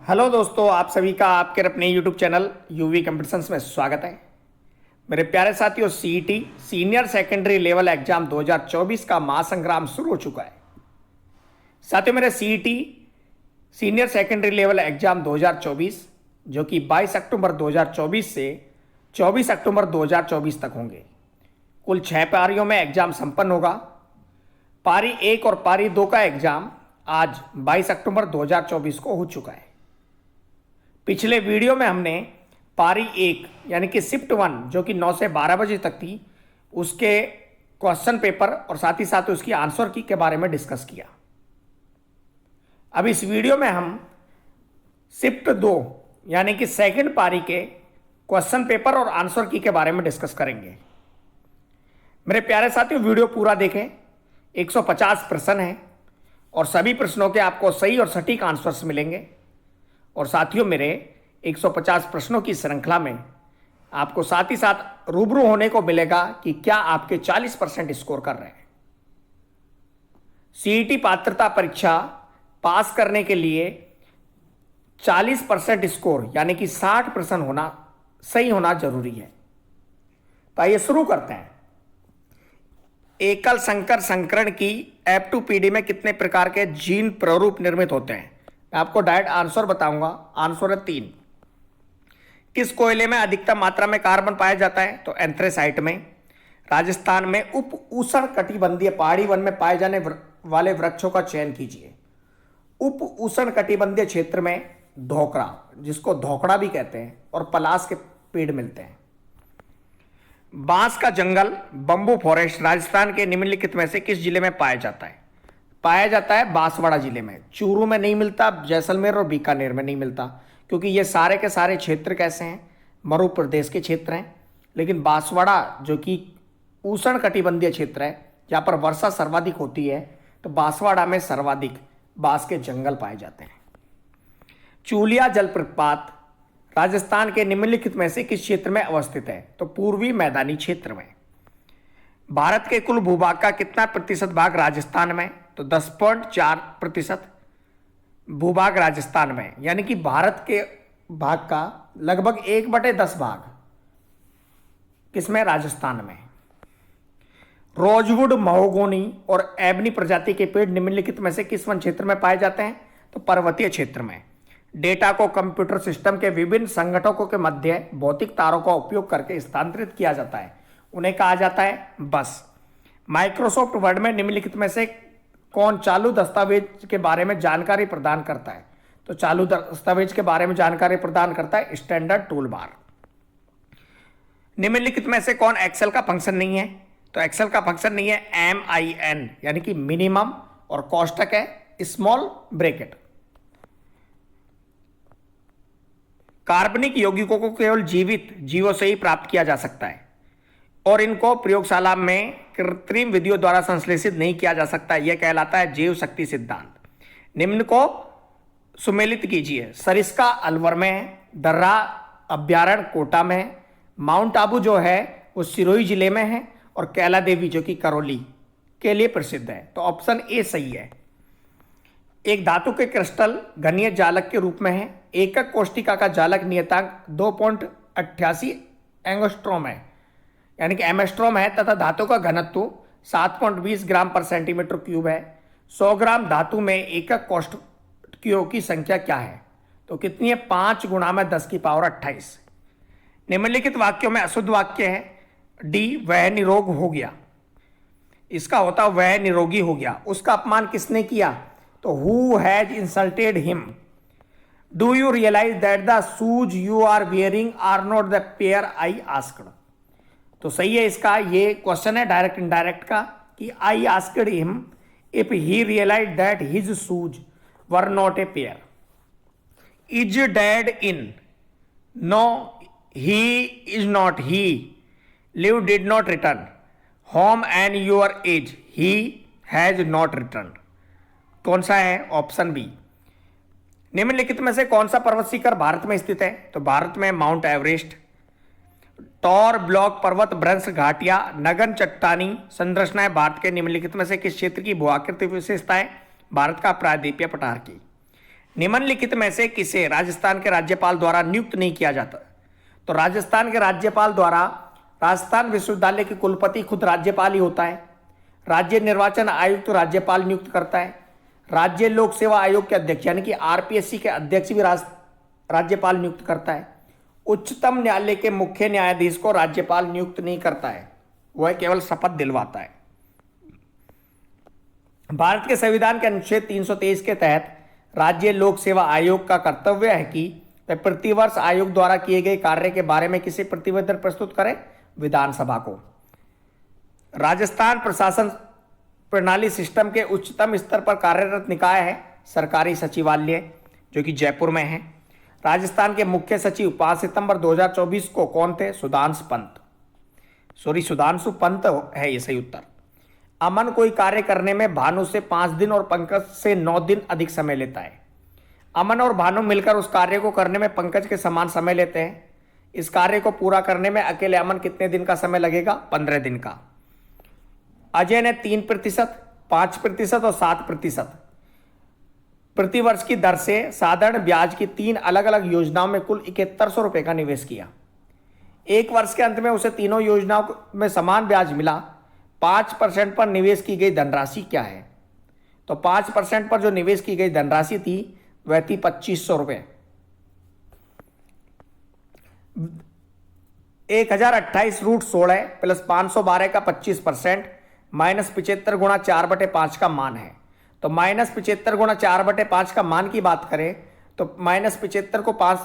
Hello दोस्तों, आप सभी का आपके अपने यूट्यूब चैनल यूवी कंपटीशंस में स्वागत है। मेरे प्यारे साथियों, CET senior secondary level exam 2024 का महासंग्राम शुरू हो चुका है। साथियों, मेरे CET senior secondary level exam 2024 जो कि 22 अक्टूबर 2024 से 24 अक्टूबर 2024 तक होंगे। कुल 6 पारियों में एग्जाम संपन्न होगा। पारी 1 और पारी 2 का एग्जाम आज 22 अक्टूबर 2024 को हो चुका है। पिछले वीडियो में हमने पारी 1 यानी कि शिफ्ट 1 जो कि 9 से 12 बजे तक थी, उसके क्वेश्चन पेपर और साथ ही साथ उसकी आंसर की के बारे में डिस्कस किया। अब इस वीडियो में हम शिफ्ट 2 यानी कि सेकंड पारी के क्वेश्चन पेपर और आंसर की के बारे में डिस्कस करेंगे। मेरे प्यारे साथियों, वीडियो पूरा देखें। 150 प्रश्न हैं और सभी प्रश्नों के आपको सही और सटीक आंसर्स मिलेंगे। और साथियों, मेरे 150 प्रश्नों की श्रृंखला में आपको साथ ही साथ रूबरू होने को मिलेगा कि क्या आपके 40% स्कोर कर रहे हैं। सीईटी पात्रता परीक्षा पास करने के लिए 40% स्कोर यानी कि 60% होना सही होना जरूरी है। तो आइए शुरू करते हैं। एकल संकर संकरण की F2PD में कितने प्रकार के जीन प्रारूप निर्मित होते हैं? मैं आपको डायरेक्ट आंसर बताऊंगा। आंसर है 3। किस कोयले में अधिकतम मात्रा में कार्बन पाया जाता है? तो एंथ्रेसाइट में। राजस्थान में उप उष्ण कटिबंधीय पहाड़ी वन में पाए जाने वाले वृक्षों का चयन कीजिए। उप उष्ण कटिबंधीय क्षेत्र में धोकरा, जिसको धोकड़ा भी कहते हैं, और पलास के पेड़ मिलते हैं। बांस का जंगल बंबू फॉरेस्ट राजस्थान के निम्नलिखित में से किस जिले में पाया जाता है? पाया जाता है बांसवाड़ा जिले में। चूरू में नहीं मिलता, जैसलमेर और बीकानेर में नहीं मिलता, क्योंकि ये सारे के सारे क्षेत्र कैसे हैं? मरु प्रदेश के क्षेत्र हैं। लेकिन बांसवाड़ा जो कि उष्ण कटिबंधीय क्षेत्र है, जहाँ पर वर्षा सर्वाधिक होती है, तो बांसवाड़ा में सर्वाधिक बांस के जंगल पाए जाते हैं। चूलिया जलप्रपात राजस्थान के निम्नलिखित में से किस क्षेत्र में अवस्थित है? तो पूर्वी मैदानी क्षेत्र में। भारत के कुल भूभाग का कितना प्रतिशत भाग राजस्थान में? तो 10.4% भूभाग राजस्थान में, यानी कि भारत के भाग का लगभग 1/10 भाग किसमें? राजस्थान में। रोजवुड, महोगोनी और एबनी प्रजाति के पेड़ निम्नलिखित में से किस वन क्षेत्र में पाए जाते हैं? तो पर्वतीय क्षेत्र में। डेटा को कंप्यूटर सिस्टम के विभिन्न संगठनों के मध्य भौतिक तारों का उपयोग करके स्थानांतरित किया जाता है, उन्हें कहा जाता है बस। माइक्रोसॉफ्ट वर्ड में निम्नलिखित में से कौन चालू दस्तावेज के बारे में जानकारी प्रदान करता है? तो चालू दस्तावेज के बारे में जानकारी प्रदान करता है स्टैंडर्ड टूल बार। निम्नलिखित में से कौन एक्सेल का फंक्शन नहीं है? तो एक्सेल का फंक्शन नहीं है MIN, यानी कि मिनिमम, और कोष्टक है स्मॉल ब्रैकेट। कार्बनिक यौगिकों को केवल जीवित जीवों से ही प्राप्त किया जा सकता है और इनको प्रयोगशाला में कृत्रिम विधियों द्वारा संश्लेषित नहीं किया जा सकता। यह कहलाता है जैव शक्ति सिद्धांत। निम्न को सुमेलित कीजिए। सरिस्का अलवर में है, दर्रा अभ्यारण्य कोटा में है, माउंट आबू जो है वो सिरोही जिले में है, और कैला देवी जो कि करौली के लिए प्रसिद्ध है। तो ऑप्शन ए सही है। एक धातु के क्रिस्टल घनीय जालक के रूप में है। एकक कोष्टिका का जालक नियतांक 2.88 एंगस्ट्रॉम है, यानी कि एमस्ट्रॉम है, तथा धातु का घनत्व 7.20 ग्राम पर सेंटीमीटर क्यूब है। 100 ग्राम धातु में एकक कोष्ठियों की संख्या क्या है? तो कितनी है? 5 गुणा में 10 की पावर 28। निम्नलिखित वाक्यों में अशुद्ध वाक्य है डी, वह निरोग हो गया। इसका होता वह निरोगी हो गया। उसका अपमान किसने किया? तो who has insulted him. Do you realize that the shoes you are wearing are not the pair I asked? तो सही है इसका। ये क्वेश्चन है डायरेक्ट इनडायरेक्ट का कि I asked him if he realize that his shoes were not a pair. Is dad in? No, he is not. He live did not return home and your age. He has not return. कौन सा है? Option B. निम्नलिखित में से कौन सा पर्वत शिखर भारत में स्थित है? तो भारत में माउंट एवरेस्ट। टॉर ब्लॉक पर्वत भ्रंश घाटियां नगन चट्टानी संरचनाएं भारत के निम्नलिखित में से किस क्षेत्र की भू आकृति विशेषता है? भारत का प्रायद्वीपीय पठार की। निम्नलिखित में से किसे राजस्थान के राज्यपाल द्वारा नियुक्त नहीं किया जाता? तो राजस्थान के राज्यपाल द्वारा राजस्थान विश्वविद्यालय के कुलपति खुद राज्यपाल ही होता है। राज्य निर्वाचन आयुक्त राज्यपाल नियुक्त करता है। राज्य लोक सेवा आयोग के अध्यक्ष यानी कि आरपीएससी के अध्यक्ष भी राज्यपाल नियुक्त करता है। उच्चतम न्यायालय के मुख्य न्यायाधीश को राज्यपाल नियुक्त नहीं करता है, वह केवल शपथ दिलवाता है। भारत के संविधान के अनुच्छेद 323 के तहत राज्य लोक सेवा आयोग का कर्तव्य है कि वह प्रतिवर्ष आयोग द्वारा किए गए कार्य के बारे में किसी प्रतिवेदन प्रस्तुत करे? विधानसभा को। राजस्थान प्रशासन प्रणाली सिस्टम के उच्चतम स्तर पर कार्यरत निकाय है सरकारी सचिवालय, जो कि जयपुर में है। राजस्थान के मुख्य सचिव 5 सितंबर 2024 को कौन थे? सुधांशु पंत है ये सही उत्तर। अमन कोई कार्य करने में भानु से 5 दिन और पंकज से 9 दिन अधिक समय लेता है। अमन और भानु मिलकर उस कार्य को करने में पंकज के समान समय लेते हैं। इस कार्य को पूरा करने में अकेले अमन कितने दिन का समय लगेगा? 15 दिन का। अजय ने 3%, 5% और 7% प्रतिवर्ष की दर से साधारण ब्याज की 3 अलग अलग योजनाओं में कुल 7100 रुपए का निवेश किया। एक वर्ष के अंत में उसे तीनों योजनाओं में समान ब्याज मिला। 5% पर निवेश की गई धनराशि क्या है? तो 5% पर जो निवेश की गई धनराशि थी वह थी 2500 रुपए। 1028 प्लस 512 का 25% माइनस 75 गुणा 4/5 का मान है। तो माइनस 75 गुणा 4/5 का मान की बात करें तो माइनस 75 को 5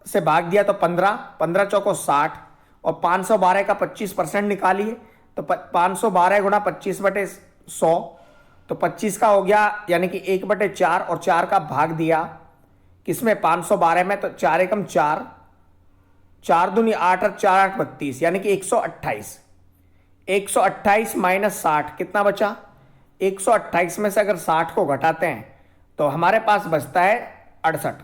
से भाग दिया तो 15, 15 चौको 60 और 512 का 25% निकालिए तो 512 गुणा 25/100 तो 25 का हो गया यानी कि 1/4 और 4 का भाग दिया किसमें? 512 में। तो 4 एकम 4, 4 दूनी 8 और 4 8 32 यानी कि 128। 128 माइनस 60 कितना बचा? 128 में से अगर 60 को घटाते हैं तो हमारे पास बचता है 68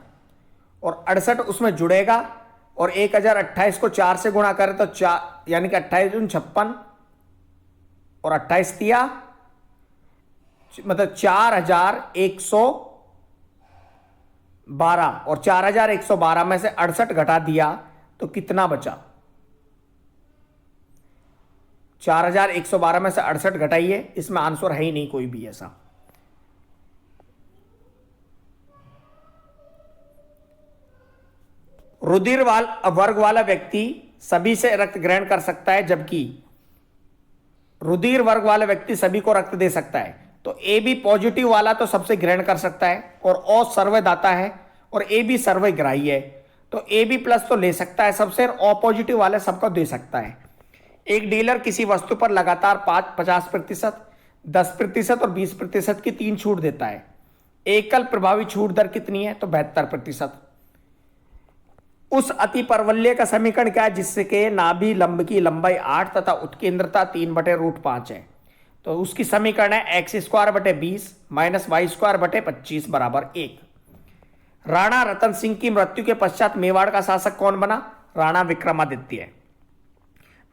और 68 उसमें जुड़ेगा और 1028 को 4 से गुणा करें तो 4 यानी कि 28 दूनी 56 और 28 दिया मतलब 4112 और 4112 में से 68 घटा दिया तो कितना बचा? 4112 में से 68 घटाइए, इसमें आंसर है ही नहीं कोई भी ऐसा। रुधिर वर्ग वाला व्यक्ति सभी से रक्त ग्रहण कर सकता है, जबकि रुधिर वर्ग वाला व्यक्ति सभी को रक्त दे सकता है। तो ए बी पॉजिटिव वाला तो सबसे ग्रहण कर सकता है और ओ सर्वदाता है और ए बी सर्वग्राही है। तो ए बी प्लस तो ले सकता है सबसे, ओ पॉजिटिव वाले सबको दे सकता है। एक डीलर किसी वस्तु पर लगातार 50%, 10% और 20% की 3 छूट देता है। एकल प्रभावी छूट दर कितनी है? तो 72%। उस अति परवलय का समीकरण क्या है जिससे कि नाभि लंब की लंबाई 8 तथा उत्केंद्रता 3/√5 है? तो उसकी समीकरण है x²/20 माइनस y²/25 बराबर 1। राणा रतन सिंह की मृत्यु के पश्चात मेवाड़ का शासक कौन बना? राणा विक्रमादित्य।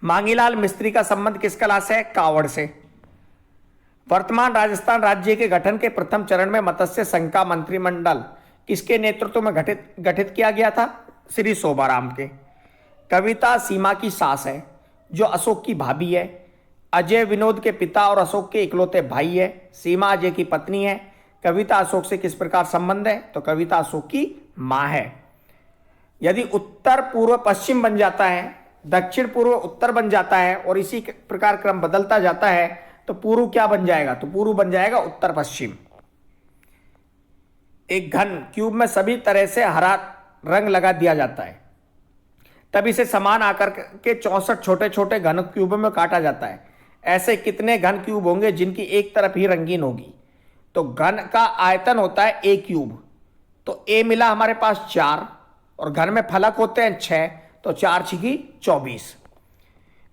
मांगीलाल मिस्त्री का संबंध किस कला से है? कावड़ से। वर्तमान राजस्थान राज्य के गठन के प्रथम चरण में मत्स्य संघ का मंत्रिमंडल किसके नेतृत्व में गठित किया गया था? श्री शोभाराम के। कविता सीमा की सास है जो अशोक की भाभी है। अजय विनोद के पिता और अशोक के इकलौते भाई है। सीमा अजय की पत्नी है। कविता अशोक से किस प्रकार संबंध है? तो कविता अशोक की मां है। यदि उत्तर पूर्व पश्चिम बन जाता है, दक्षिण पूर्व उत्तर बन जाता है और इसी प्रकार क्रम बदलता जाता है तो पूर्व क्या बन जाएगा? तो पूर्व बन जाएगा उत्तर पश्चिम। एक घन क्यूब में सभी तरह से हरा रंग लगा दिया जाता है, तब इसे समान आकार के 64 छोटे छोटे घन क्यूबों में काटा जाता है। ऐसे कितने घन क्यूब होंगे जिनकी एक तरफ ही रंगीन होगी? तो घन का आयतन होता है ए क्यूब, तो ए मिला हमारे पास 4 और घन में फलक होते हैं 6, तो 4 छिकी 24।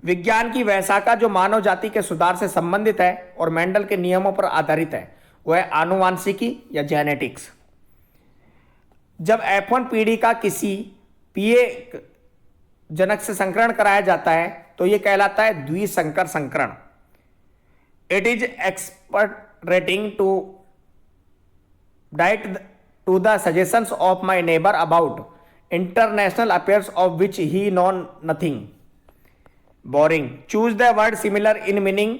विज्ञान की वैशाखा जो मानव जाति के सुधार से संबंधित है और मेंडल के नियमों पर आधारित है वह आनुवांशिकी या जेनेटिक्स। जब F1 पीढ़ी का किसी पीए जनक से संकरण कराया जाता है तो यह कहलाता है द्विसंकर संकरण। It is expert rating to diet to the suggestions of my neighbour about international affairs of which he known nothing. Boring. Choose the word similar in meaning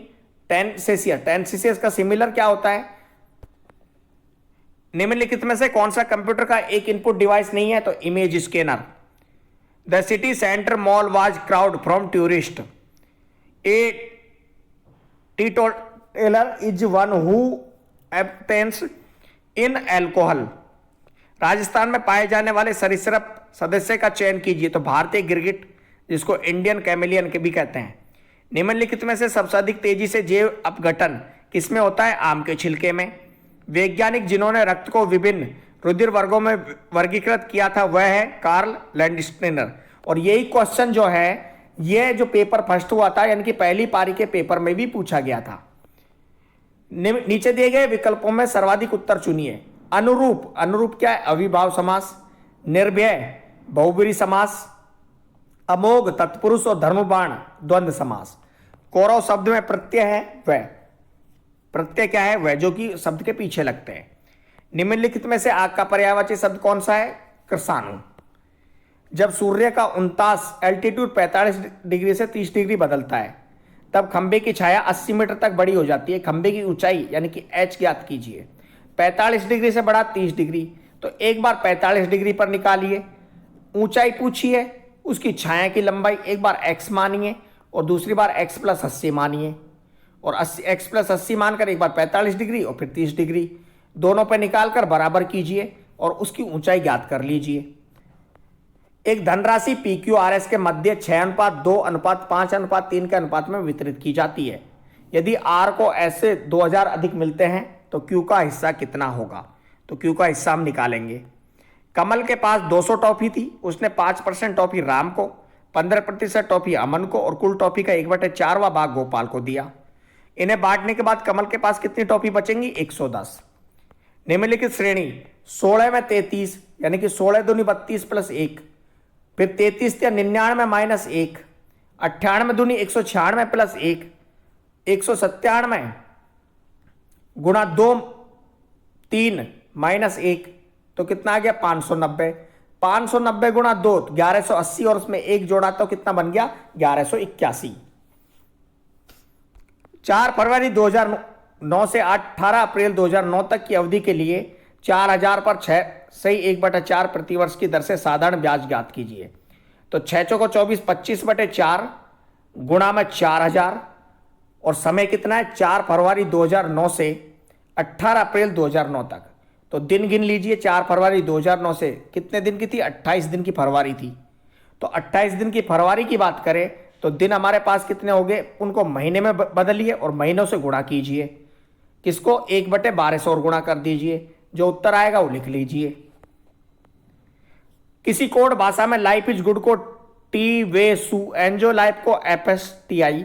tenacious. Tenacious का सिमिलर क्या होता है? निम्नलिखित में से कौन सा कंप्यूटर का एक इनपुट डिवाइस नहीं है? तो image scanner. The city centre mall was crowd from tourist. A teetotaller is one who abstains in alcohol. Rajasthan में पाए जाने वाले सरीसृप सदस्य का चयन कीजिए। तो भारतीय गिरगिट, जिसको इंडियन कैमेलियन के भी कहते हैं। निम्नलिखित में से सबसे अधिक तेजी से जैव अपघटन किसमें होता है? आम के छिलके में। वैज्ञानिक जिन्होंने रक्त को विभिन्न रुधिर वर्गों में वर्गीकृत किया था वह है कार्ल लैंडस्टेनर। और यही क्वेश्चन जो है यह जो पेपर फर्स्ट हुआ था, यानी कि पहली पारी के पेपर में भी पूछा गया था। नीचे दिए गए विकल्पों में सर्वाधिक उत्तर चुनिए। अनुरूप, अनुरूप क्या है? अविभाव समास। निर्भय बहुब्रीहि समास। अमोघ तत्पुरुष और धर्मबाण द्वंद्व समास। कौरव शब्द में प्रत्यय है वह। प्रत्यय क्या है? वह, जो कि शब्द के पीछे लगते हैं। निम्नलिखित में से आग का पर्यायवाची शब्द कौन सा है? कृषाणु। जब सूर्य का 49 एल्टीट्यूड 45 डिग्री से 30 डिग्री बदलता है तब खंबे की छाया 80 मीटर तक बड़ी हो जाती है। खंबे की ऊंचाई यानी कि h ज्ञात कीजिए। 45 डिग्री से बढ़ा 30 डिग्री, तो एक बार 45 डिग्री पर निकालिए। ऊंचाई पूछिए, उसकी छाया की लंबाई एक बार x मानिए और दूसरी बार x प्लस 80 मानिए। और x प्लस 80 मानकर एक बार 45 डिग्री और फिर 30 डिग्री, दोनों पे निकालकर बराबर कीजिए और उसकी ऊंचाई ज्ञात कर लीजिए। एक धनराशि PQRS के मध्य 6:2:5:3 के अनुपात में वितरित की जाती है। यदि R को ऐसे 2000 अधिक मिलते हैं तो Q का हिस्सा कितना होगा? तो Q का हिस्सा हम निकालेंगे। कमल के पास 200 टॉफी थी, उसने 5% टॉफी राम को, 15% टॉफी अमन को और कुल टॉफी का 1/4वां भाग गोपाल को दिया। इन्हें बांटने के बाद कमल के पास कितनी टॉफी बचेंगी? 110। निम्नलिखित श्रेणी 16 में 33 यानी कि 16 दूनी 32 प्लस 1, फिर 33 या 99 माइनस 1, 98 दूनी 196 प्लस 1, 197 गुणा 2 3 माइनस 1, तो कितना आ गया? 590। 590 गुणा 2 1180 और उसमें 1 जोड़ा तो कितना बन गया? 1181। 4 फरवरी 2009 से 18 अप्रैल 2009 तक की अवधि के लिए 4000 पर 6.1/4 प्रतिवर्ष की दर से साधारण ब्याज ज्ञात कीजिए। तो 6 चौको 24 25/4 गुणा में 4000 और समय कितना है? 4 फरवरी 2009 से 18 अप्रैल 2009 तक। तो दिन गिन लीजिए। 4 फरवरी 2009 से कितने दिन की थी? 28 दिन की फरवरी थी। तो 28 दिन की फरवरी की बात करें तो दिन हमारे पास कितने हो गए? उनको महीने में बदलिए और महीनों से गुणा कीजिए। किसको? 1/1200 और गुणा कर दीजिए। जो उत्तर आएगा वो लिख लीजिए। किसी कोड भाषा में लाइफ इज गुड को टी वे सू, एनजो लाइफ को FSTI,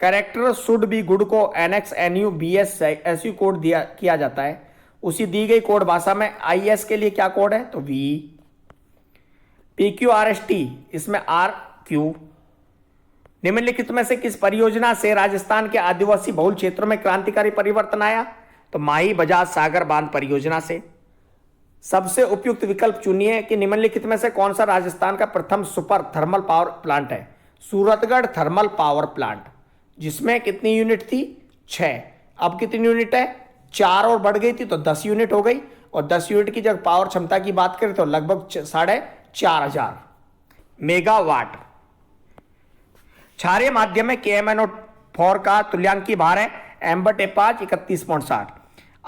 character should be good को NXNU BS SU कोड दिया किया जाता है। उसी दी गई कोड भाषा में IS के लिए क्या कोड है? तो V। PQRST, इसमें RQ। निम्नलिखित में से किस परियोजना से राजस्थान के आदिवासी बहुल क्षेत्रों में क्रांतिकारी परिवर्तन आया? तो माही बजाज सागर बांध परियोजना से। सबसे उपयुक्त विकल्प चुनिए कि निम्नलिखित में से कौन सा राजस्थान का प्रथम सुपर थर्मल पावर प्लांट है? सूरतगढ़ थर्मल पावर प्लांट, जिसमें कितनी यूनिट थी? 6। अब कितनी यूनिट है? 4 और बढ़ गई थी तो 10 यूनिट हो गई। और 10 यूनिट की जब पावर क्षमता की बात करें तो लगभग 4500 मेगावाट। क्षारीय माध्यम में KMnO4 का तुल्यांकी भार है M/5 31.60।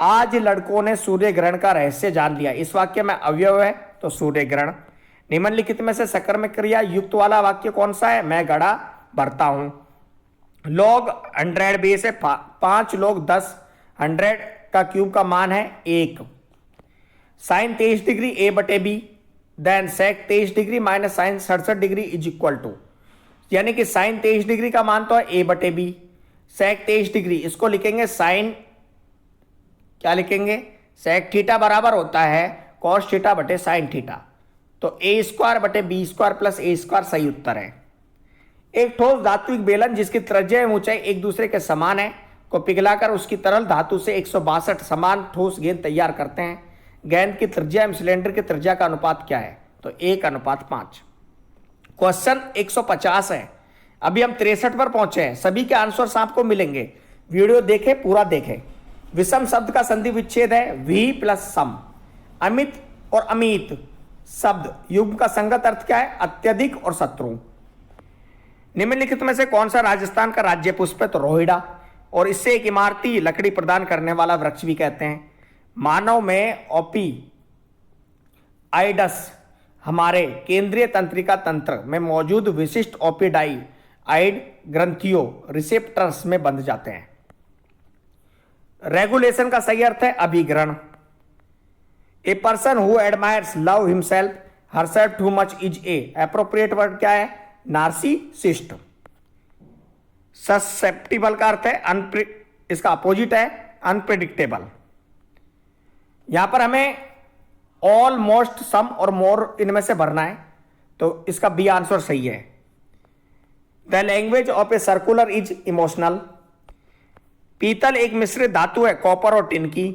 आज लड़कों ने सूर्य ग्रहण का रहस्य जान लिया। इस वाक्य में अवयव है तो सूर्य ग्रहण। निम्नलिखित में से सकर्मक क्रिया युक्त वाला वाक्य कौन सा है? मैं घड़ा भरता हूं। log 100 बेस है 5 log 10 100 का क्यूब का मान है 1। Sine 23 degree A/B then sec 23 degree minus sine 67 degree is equal to, यानी कि साइन 23 डिग्री का मान तो है A/B, सेक 23 डिग्री, इसको लिखेंगे साइन, क्या लिखेंगे? सेक थीटा बराबर होता है कॉस थीटा बटे साइन थीटा। तो A²/B² प्लस A² सही उत्तर है। एक ठोस धात्विक बेलन जिसकी त्रिज्या एवं ऊंचाई एक दूसरे के समान है को पिघलाकर उसकी तरल धातु से 162 समान ठोस गेंद तैयार करते हैं। गेंद की त्रिज्या एवं सिलेंडर की त्रिज्या का अनुपात क्या है? तो 1:5। क्वेश्चन 150 है। अभी हम 63 पर पहुंचे हैं। सभी के आंसर्स आपको मिलेंगे, वीडियो देखें, पूरा देखें। विषम शब्द का संधि विच्छेद है वी प्लस सम। अमित और अमित शब्द युग्म का संगत अर्थ क्या है? अत्यधिक और शत्रु। निम्नलिखित में से कौन सा राजस्थान का राज्य पुष्प है? तो रोहिड़ा, और इससे एक इमारती लकड़ी प्रदान करने वाला वृक्ष भी कहते हैं। मानव में ओपी आइडस हमारे केंद्रीय तंत्रिका तंत्र में मौजूद विशिष्ट ओपिडाई आइड ग्रंथियों रिसेप्टर्स में बंध जाते हैं। रेगुलेशन का सही अर्थ है अभिग्रहण। A person who admires love himself herself too much is a appropriate word क्या है? नार्सिसिस्ट। ससेप्टिबल का अर्थ है इसका अपोजिट है अनप्रिडिक्टेबल। यहां पर हमें ऑलमोस्ट, सम और मोर इनमें से भरना है, तो इसका बी आंसर सही है। The language of a circular is emotional. पीतल एक मिश्रित धातु है कॉपर और टिन की।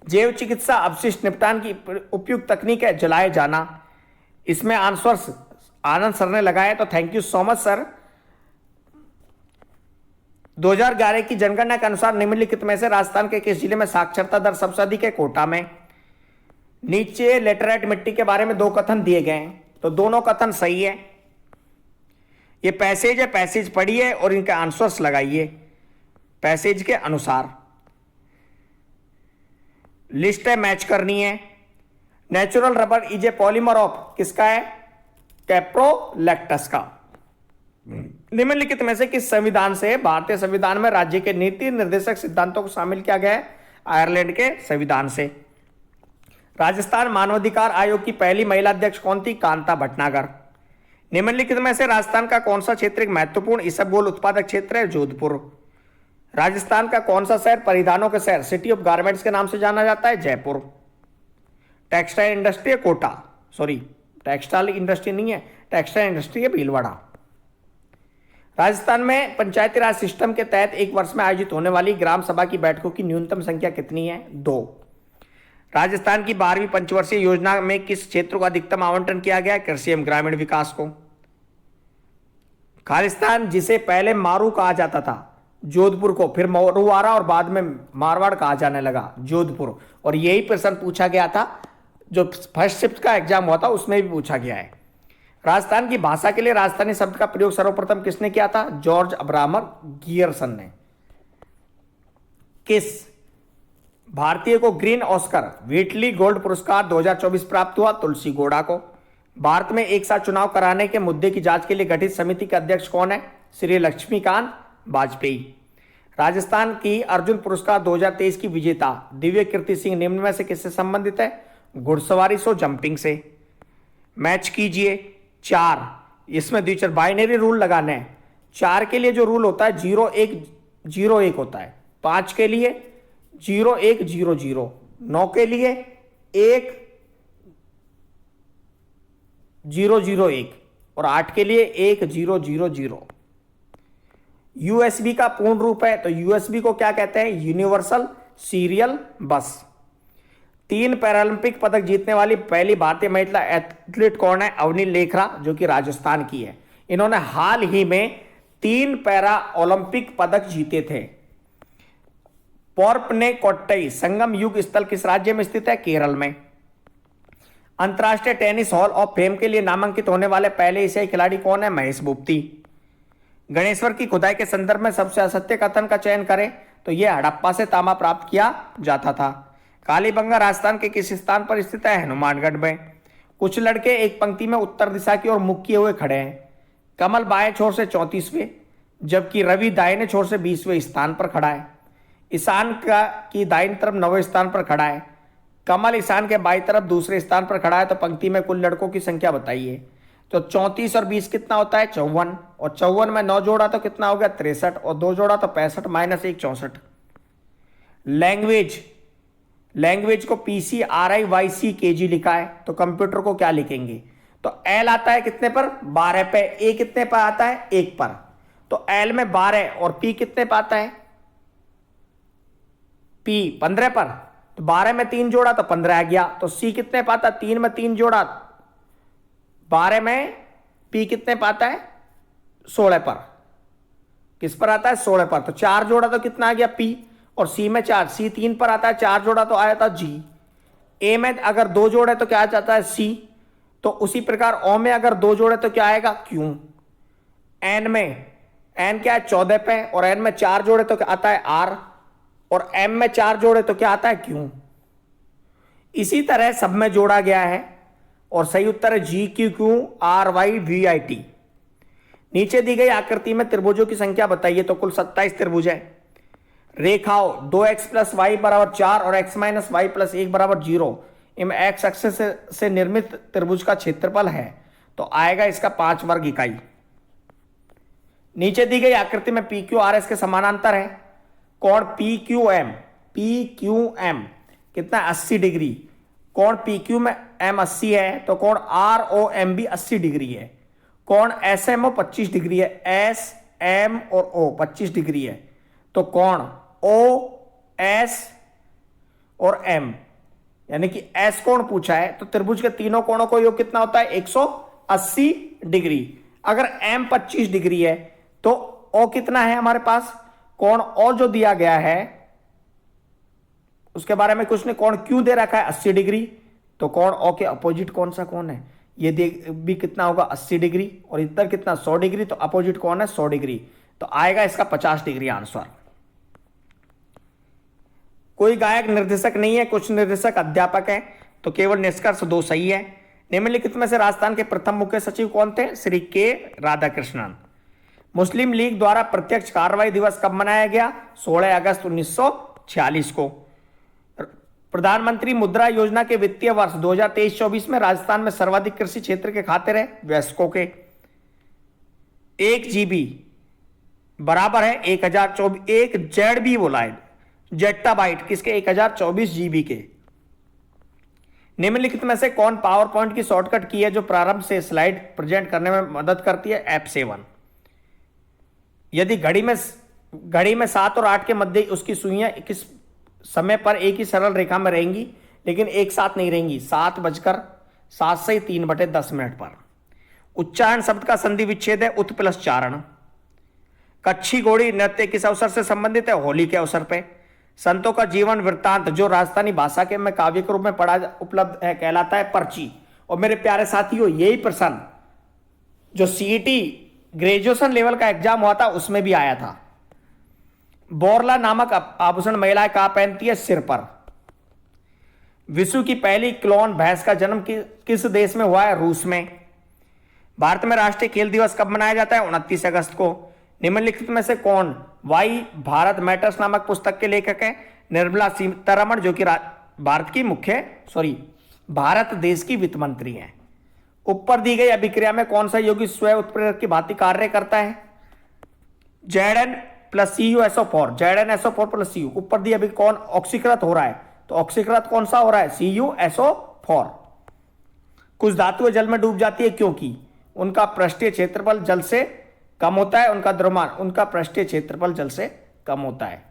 जैव चिकित्सा अपशिष्ट निपटान की उपयुक्त तकनीक है जलाए जाना। इसमें आंसर्स आनंद सर ने लगाए, तो thank you so much sir. 2011 की जनगणना के अनुसार निम्नलिखित में से राजस्थान के किस जिले में साक्षरता दर सबसे अधिक है? कोटा में। नीचे लेटराइट मिट्टी के बारे में 2 कथन दिए गए हैं, तो दोनों कथन सही है। ये पैसेज है, पैसेज पढ़िए और इनके आंसर्स लगाइए पैसेज के अनुसार। लिस्ट है, मैच करनी है। Natural rubber is a polymer of किसका है? कैप्रोलैक्टस का। निम्नलिखित में से किस संविधान से भारतीय संविधान में राज्य के नीति निर्देशक सिद्धांतों को शामिल किया गया है? आयरलैंड के संविधान से। राजस्थान मानवाधिकार आयोग की पहली महिला अध्यक्ष कौन थी? कांता भटनागर। निम्नलिखित में से राजस्थान का कौन सा क्षेत्र एक महत्वपूर्ण इसबगोल उत्पादक क्षेत्र है? जोधपुर। राजस्थान का कौन सा शहर परिधानों के शहर सिटी ऑफ गारमेंट्स के नाम से जाना जाता है? जयपुर। टेक्सटाइल इंडस्ट्री है कोटा, सॉरी टेक्सटाइल इंडस्ट्री नहीं है, टेक्सटाइल इंडस्ट्री है भीलवाड़ा। राजस्थान में पंचायती राज सिस्टम के तहत एक वर्ष में आयोजित होने वाली ग्राम सभा की बैठकों की न्यूनतम संख्या कितनी है? 2। राजस्थान की 12वीं पंचवर्षीय योजना में किस क्षेत्र को अधिकतम आवंटन किया गया? कृषि एवं ग्रामीण विकास को। खालिस्तान जिसे पहले मारू कहा जाता था जोधपुर को, फिर मरुआरा और बाद में मारवाड़ कहा जाने लगा जोधपुर, और यही प्रश्न पूछा गया था जो फर्स्ट शिफ्ट का एग्जाम हुआ था उसमें भी पूछा गया है। राजस्थान की भाषा के लिए राजस्थानी शब्द का प्रयोग सर्वप्रथम किसने किया था? जॉर्ज अब्राहम गियरसन ने। किस भारतीय को ग्रीन ऑस्कर व्हिटली गोल्ड पुरस्कार 2024 प्राप्त हुआ? तुलसी गौड़ा को। भारत में एक साथ चुनाव कराने के मुद्दे की जांच के लिए गठित समिति के अध्यक्ष कौन है? श्री लक्ष्मीकांत वाजपेयी। राजस्थान की अर्जुन पुरस्कार 2023 की विजेता दिव्य कीर्ति सिंह निम्न में से किससे संबंधित है? घुड़सवारी सो जंपिंग से। मैच कीजिए 4, इसमें द्विचर बाइनरी रूल लगाने हैं। 4 के लिए जो रूल होता है 0-1-0-1 होता है, 5 के लिए 0-1-0-0, 9 के लिए 1-0-0-1 और 8 के लिए 1-0-0-0। यूएसबी का पूर्ण रूप है, तो यूएसबी को क्या कहते हैं? यूनिवर्सल सीरियल बस। 3 पैरालंपिक पदक जीतने वाली पहली भारतीय महिला एथलीट कौन है? अवनी लेखरा, जो कि राजस्थान की है। इन्होंने हाल ही में 3 पैरा ओलंपिक पदक जीते थे। पोर्पने कोट्टई संगम युग स्थल किस राज्य में स्थित है? केरल में। अंतर्राष्ट्रीय टेनिस हॉल ऑफ फेम के लिए नामांकित होने वाले पहले एशियाई खिलाड़ी कौन है? महेश भूपति। गणेश्वर की खुदाई के संदर्भ में सबसे असत्य कथन का चयन करें, तो यह हड़प्पा से तांबा प्राप्त किया जाता था। कालीबंगा राजस्थान के किस स्थान पर स्थित है? हनुमानगढ़ में। कुछ लड़के एक पंक्ति में उत्तर दिशा की ओर मुख किए हुए खड़े हैं। कमल बाएं छोर से 34वें, जबकि रवि दाहिने छोर से 20वें स्थान पर खड़ा है। ईशान की दाहिनी तरफ 9वें स्थान पर खड़ा है। कमल ईशान के बाईं तरफ दूसरे स्थान पर खड़ा है। तो पंक्ति में कुल लड़कों की संख्या बताइए। तो 34 और 20 कितना होता है? 54, और 54 में 9 जोड़ा तो कितना हो गया? 63, और 2 जोड़ा तो 65 -1 64। लैंग्वेज को PCRIYCKG लिखा है, तो कंप्यूटर को क्या लिखेंगे? तो L आता है कितने पर? 12 पे। A कितने पर आता है? 1 पर। तो L में 12 और P कितने पर आता है? P 15 पर। तो 12 में 3 जोड़ा तो 15 आ गया। तो सी कितने पाता, 3 में 3 जोड़ा 12 में, पी कितने पाता है 16 पर, किस पर आता है 16 पर। तो 4 जोड़ा तो कितना आ गया पी, और सी में 4, सी 3 पर आता है, 4 जोड़ा तो आया था जी। ए में अगर 2 जोड़े तो क्या आ जाता है सी। तो उसी प्रकार ओ में अगर 2 जोड़े तो क्या आएगा क्यू। एन में, एन क्या है 14 पे, और एन में 4 जोड़े तो क्या आता है आर, और एम में 4 जोड़े तो क्या आता है क्यू। इसी तरह सब में जोड़ा गया है, और सही उत्तर है G Q Q R Y V I T. नीचे दी गई आकृति में त्रिभुजों की संख्या बताइए। तो कुल 27 त्रिभुज है। रेखाओं 2x प्लस वाई बराबर 4 और x माइनस वाई प्लस 1 बराबर 0 इनमें x एक्सिस से निर्मित त्रिभुज का क्षेत्रफल है। तो आएगा इसका 5 वर्ग इकाई। नीचे दी गई आकृति में पी क्यू आर एस के समानांतर है। कोण पी क्यू एम कितना 80 डिग्री। कोण पी क्यू में एम 80 है, तो कोण आर ओ एम भी 80 डिग्री है। कोण एस एम ओ 25 डिग्री है, एस एम और ओ 25 डिग्री है। तो कोण ओ एस और एम यानी कि एस कोण पूछा है, तो त्रिभुज के तीनों कोणों को योग कितना होता है 180 डिग्री। अगर एम 25 डिग्री है तो ओ कितना है हमारे पास, कोण ओ जो दिया गया है उसके बारे में कुछ नहीं, कोण क्यों दे रखा है 80 डिग्री। तो कोण ओ के अपोजिट कौन सा कोण है, ये देख भी कितना होगा 80 डिग्री, और इधर कितना 100 डिग्री, तो अपोजिट कौन है 100 डिग्री। तो आएगा इसका 50 डिग्री आंसर। कोई गायक निर्देशक नहीं है, कुछ निर्देशक अध्यापक है, तो केवल निष्कर्ष 2 सही है। निम्नलिखित में से राजस्थान के प्रथम मुख्य सचिव कौन थे, श्री के राधाकृष्णन। मुस्लिम लीग द्वारा प्रत्यक्ष कार्रवाई दिवस कब मनाया गया, 16 अगस्त 1946 को। प्रधानमंत्री मुद्रा योजना के वित्तीय वर्ष 2023-24 में राजस्थान में सर्वाधिक कृषि क्षेत्र के खाते रहे वयस्कों के। 1 GB बराबर है 1024, एक जेडबी बोला है जेट्टाबाइट किसके 1024 GB के। निम्नलिखित में से कौन पावर पॉइंट की शॉर्टकट की है जो प्रारंभ से स्लाइड प्रेजेंट करने में मदद करती है, F7। यदि घड़ी में 7 और 8 के मध्य उसकी सुइयां किस समय पर एक ही सरल रेखा में रहेंगी, लेकिन एक साथ नहीं रहेंगी, 7:07 से 3/10 पर। उच्चारण शब्द का संधि विच्छेद है उत प्लस चारण। कच्छी घोड़ी नृत्य किस अवसर से संबंधित है, होली के अवसर पे। संतों का जीवन वृत्तांत जो राजस्थानी भाषा के में काव्य के रूप में पढ़ा उपलब्ध है कहलाता है पर्ची। और मेरे प्यारे साथियों यही प्रश्न जो सीईटी ग्रेजुएशन लेवल का एग्जाम हुआ था उसमें भी आया था। बोरला नामक आभूषण महिलाएं कहां पहनती है, सिर पर। विश्व की पहली क्लोन भैंस का जन्म किस देश में हुआ है, रूस में। भारत में राष्ट्रीय खेल दिवस कब मनाया जाता है, 29 अगस्त को। निम्नलिखित में से कौन वाई भारत मैटर्स नामक पुस्तक के लेखक है, निर्मला सीतारमण जो कि भारत देश की वित्त मंत्री हैं। ऊपर दी गई अभिक्रिया में कौन सा यौगिक स्वयं उत्प्रेरक की भांति कार्य करता है, Zn plus CuSO4, ZnSO4 plus Cu। ऊपर दी अभी कौन ऑक्सीकृत हो रहा है, तो ऑक्सीकृत कौन सा हो रहा है, CuSO4। कुछ धातुएं जल में डूब जाती है क्योंकि उनका पृष्ठीय क्षेत्रफल जल से कम होता है, उनका द्रव्यमान, उनका पृष्ठीय क्षेत्रफल जल से कम होता है।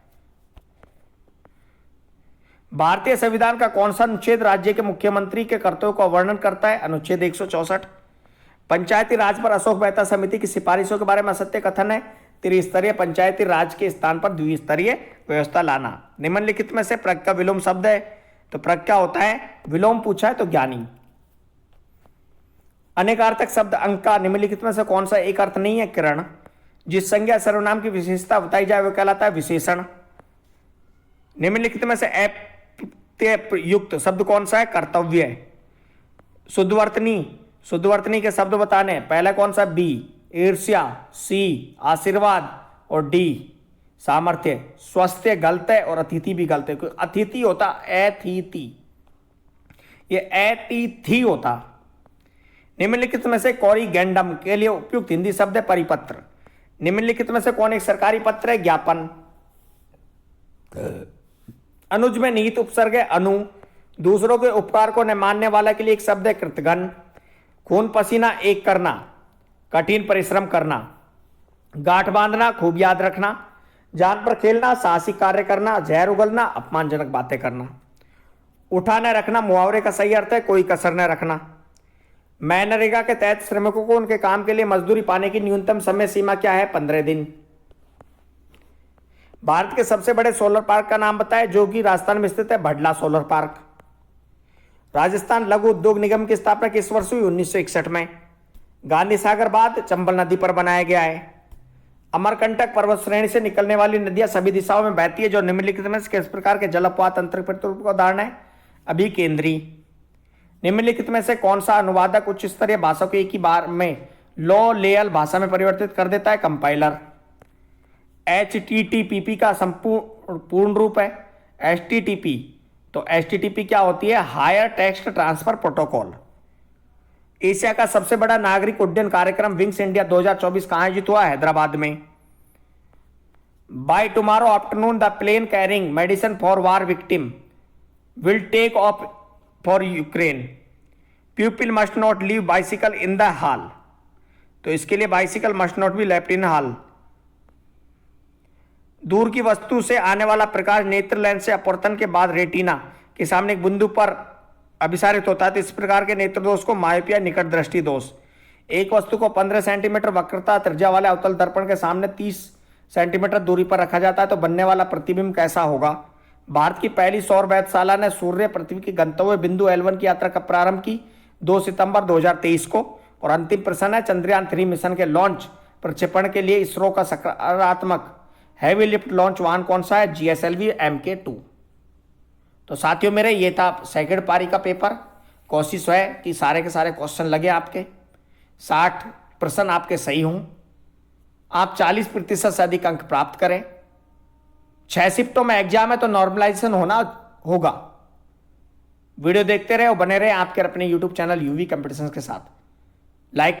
भारतीय संविधान का कौन सा अनुच्छेद राज्य के मुख्यमंत्री के कर्तव्यों का वर्णन करता है, अनुच्छेद 164। पंचायती राज पर अशोक मेहता समिति की सिफारिशों के बारे में असत्य कथन है, त्रिस्तरीय पंचायती राज के स्थान पर द्विस्तरीय व्यवस्था लाना। निम्नलिखित में से प्रज्ञा विलोम शब्द है, तो प्रज्ञा होता है विलोम पूछा है तो ज्ञानी। अनेकार्थक शब्द अंका निम्नलिखित में से कौन सा एक अर्थ नहीं है, किरण। जिस संज्ञा सर्वनाम की विशेषता बताई जाए वह कहलाता है विशेषण। निम्नलिखित में से अप्रत्यय युक्त शब्द कौन सा है, कर्तव्य। शुद्धवर्तनी के शब्द बताने, पहला कौन सा, बी ईर्ष्या, सी आशीर्वाद और डी सामर्थ्य। स्वस्थ्य गलत है और अतिथि भी गलत है, अतिथि होता अतिथि, ये अतिथि होता। निम्नलिखित में से कॉरिगेंडम के लिए उपयुक्त हिंदी शब्द है परिपत्र। निम्नलिखित में से कौन एक सरकारी पत्र है, ज्ञापन। अनुज में निहित उपसर्ग है अनु। दूसरों के उपकार को न मानने वाला के लिए एक शब्द है कृतघ्न। खून पसीना एक करना, कठिन परिश्रम करना। गांठ बांधना, खूब याद रखना। जान पर खेलना, साहसिक कार्य करना। जहर उगलना, अपमानजनक बातें करना। उठा न रखना मुहावरे का सही अर्थ है कोई कसर न रखना। मनरेगा के तहत श्रमिकों को उनके काम के लिए मजदूरी पाने की न्यूनतम समय सीमा क्या है? 15 दिन। भारत के सबसे बड़े सोलर पार्क का नाम बताएं, जो कि राजस्थान में स्थित है। Bhadla solar park. राजस्थान लघु उद्योग निगम की स्थापना किस वर्ष हुई? 1961 में। गांधी सागर बांध चंबल नदी पर बनाया गया है। अमरकंटक पर्वत श्रेणी से निकलने वाली नदियां सभी दिशाओं में बहती है, जो निम्नलिखित में से किस प्रकार के जल अपवाह तंत्र प्रतिरूप का उदाहरण है? अभिकेंद्री। निम्नलिखित में से कौन सा अनुवादक उच्च स्तरीय भाषा को एक ही बार में लो लेयल भाषा में परिवर्तित कर देता है? कंपाइलर। HTTP का संपूर्ण पूर्ण रूप है HTTP। तो HTTP क्या होती है? Hyper text transfer protocol. Asia का सबसे बड़ा नागरिक उड्डयन कार्यक्रम विंग्स इंडिया 2024 कहां आयोजित हुआ? हैदराबाद में। By tomorrow afternoon the plane carrying medicine for war victim will take off for Ukraine. People must not leave bicycle in the hall. तो इसके लिए bicycle must not be left in hall. दूर की वस्तु से आने वाला प्रकाश नेत्र लेंस से अपवर्तन के बाद रेटिना के सामने एक बिंदु पर अभिसारित होता है। तो इस प्रकार के नेत्र दोष को मायोपिया निकट दृष्टि दोष। एक वस्तु को 15 सेंटीमीटर वक्रता त्रिज्या वाले अवतल दर्पण के सामने 30 सेंटीमीटर दूरी पर रखा जाता है, तो बनने वाला प्रतिबिंब कैसा होगा? भारत की पहली सौर वेधशाला ने सूर्य पृथ्वी के गंतव्य बिंदु L1 की यात्रा कब प्रारंभ की? 2 सितंबर 2023 को। और अंतिम प्रश्न है, चंद्रयान 3 मिशन के लॉन्च प्रक्षेपण के लिए इसरो का सकारात्मक हैवी लिफ्ट लॉन्च वाहन कौन सा है? GSLV MK2। तो साथियों मेरे, ये था सेकंड पारी का पेपर। कोशिश है कि सारे के सारे क्वेश्चन लगे आपके, 60 प्रश्न आपके सही हों, आप 40% से अधिक अंक प्राप्त करें। 6 शिफ्टों में एग्जाम है, तो नॉर्मलाइजेशन होना होगा। वीडियो देखते रहे और बने रहे आपके अपने यूट्यूब चैनल यूवी कंपटीशन के साथ। लाइक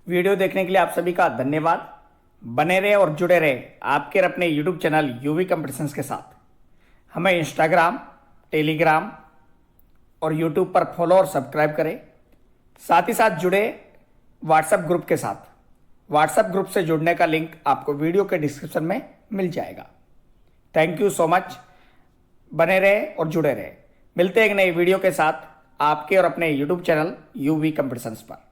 वीडियो देखने के लिए आप सभी का धन्यवाद। बने रहे और जुड़े रहे आपके अपने यूट्यूब चैनल यूवी कंपटीशन के साथ। हमें इंस्टाग्राम, टेलीग्राम और यूट्यूब पर फॉलो और सब्सक्राइब करें। साथ ही साथ जुड़े व्हाट्सएप ग्रुप के साथ। व्हाट्सएप ग्रुप से जुड़ने का लिंक आपको वीडियो के डिस्क्रिप्शन में मिल जाएगा। Thank you so much. बने रहे और जुड़े रहे। मिलते हैं एक नई वीडियो के साथ आपके और अपने यूट्यूब चैनल यूवी कंपटीशंस पर।